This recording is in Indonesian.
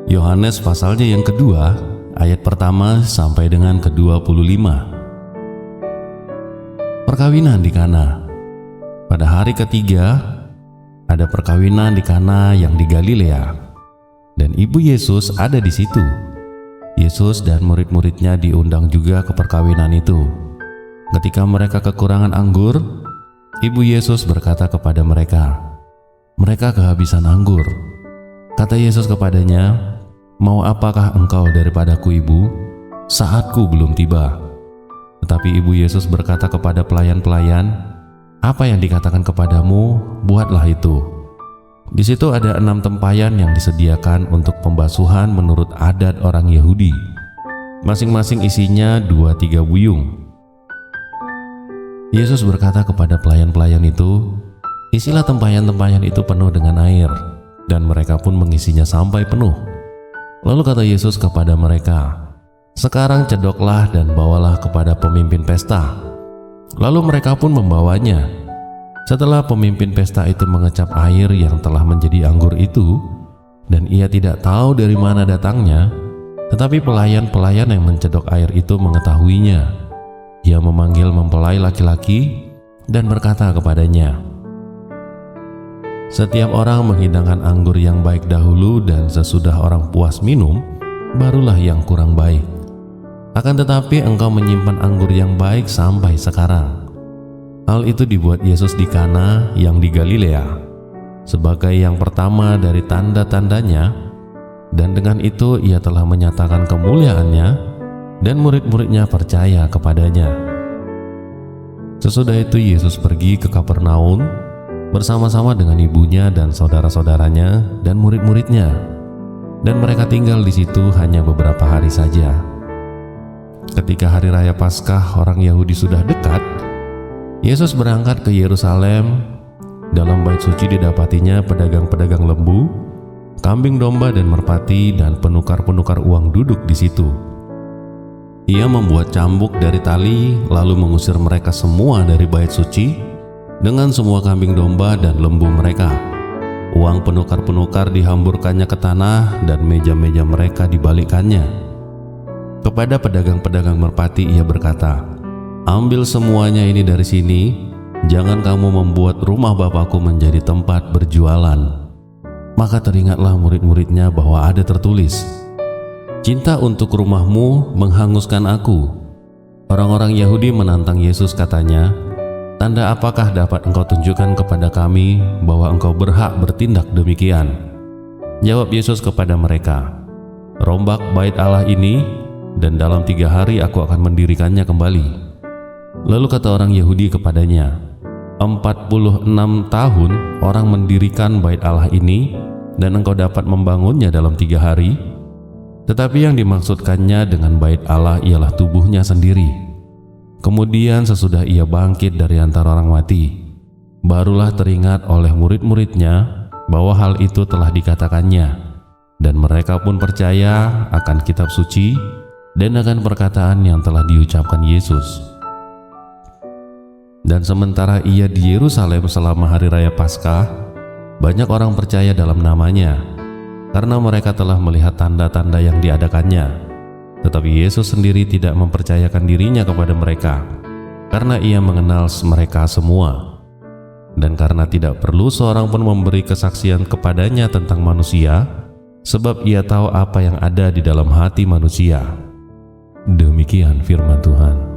Yohanes pasalnya yang kedua, ayat pertama sampai dengan ke-25. Perkawinan di Kana. Pada hari ketiga, ada perkawinan di Kana yang di Galilea, dan ibu Yesus ada di situ. Yesus dan murid-muridnya diundang juga ke perkawinan itu. Ketika mereka kekurangan anggur, ibu Yesus berkata kepada mereka, "Mereka kehabisan anggur." Kata Yesus kepadanya, "Mau apakah engkau daripadaku, ibu? Saatku belum tiba." Tetapi ibu Yesus berkata kepada pelayan-pelayan, "Apa yang dikatakan kepadamu, buatlah itu." Di situ ada 6 tempayan yang disediakan untuk pembasuhan menurut adat orang Yahudi. Masing-masing isinya 2-3 buyung. Yesus berkata kepada pelayan-pelayan itu, "Isilah tempayan-tempayan itu penuh dengan air," dan mereka pun mengisinya sampai penuh. Lalu kata Yesus kepada mereka, "Sekarang cedoklah dan bawalah kepada pemimpin pesta." Lalu mereka pun membawanya. Setelah pemimpin pesta itu mengecap air yang telah menjadi anggur itu, dan ia tidak tahu dari mana datangnya, tetapi pelayan-pelayan yang mencedok air itu mengetahuinya. Ia memanggil mempelai laki-laki dan berkata kepadanya, "Setiap orang menghidangkan anggur yang baik dahulu, dan sesudah orang puas minum, barulah yang kurang baik. Akan tetapi engkau menyimpan anggur yang baik sampai sekarang." Hal itu dibuat Yesus di Kana yang di Galilea sebagai yang pertama dari tanda-tandanya, dan dengan itu ia telah menyatakan kemuliaannya, dan murid-muridnya percaya kepadanya. Sesudah itu Yesus pergi ke Kapernaum bersama-sama dengan ibunya dan saudara-saudaranya dan murid-muridnya, dan mereka tinggal di situ hanya beberapa hari saja. Ketika hari raya Paskah orang Yahudi sudah dekat, Yesus berangkat ke Yerusalem. Dalam bait suci didapatinya pedagang-pedagang lembu, kambing domba dan merpati, dan penukar-penukar uang duduk di situ. Ia membuat cambuk dari tali, lalu mengusir mereka semua dari bait suci dengan semua kambing domba dan lembu mereka. Uang penukar-penukar dihamburkannya ke tanah, dan meja-meja mereka dibalikkannya. Kepada pedagang-pedagang merpati ia berkata, "Ambil semuanya ini dari sini, jangan kamu membuat rumah Bapakku menjadi tempat berjualan." Maka teringatlah murid-muridnya bahwa ada tertulis, "Cinta untuk rumahmu menghanguskan aku." Orang-orang Yahudi menantang Yesus, katanya, "Tanda apakah dapat engkau tunjukkan kepada kami bahwa engkau berhak bertindak demikian?" Jawab Yesus kepada mereka, "Rombak bait Allah ini, dan dalam 3 hari aku akan mendirikannya kembali." Lalu kata orang Yahudi kepadanya, 46 tahun orang mendirikan bait Allah ini, dan engkau dapat membangunnya dalam 3 hari? Tetapi yang dimaksudkannya dengan bait Allah ialah tubuhnya sendiri. Kemudian sesudah ia bangkit dari antara orang mati, barulah teringat oleh murid-muridnya bahwa hal itu telah dikatakannya, dan mereka pun percaya akan kitab suci dan akan perkataan yang telah diucapkan Yesus. Dan sementara ia di Yerusalem selama hari raya Paskah, banyak orang percaya dalam namanya, karena mereka telah melihat tanda-tanda yang diadakannya. Tetapi Yesus sendiri tidak mempercayakan dirinya kepada mereka, karena ia mengenal mereka semua. Dan karena tidak perlu seorang pun memberi kesaksian kepadanya tentang manusia, sebab ia tahu apa yang ada di dalam hati manusia. Demikian firman Tuhan.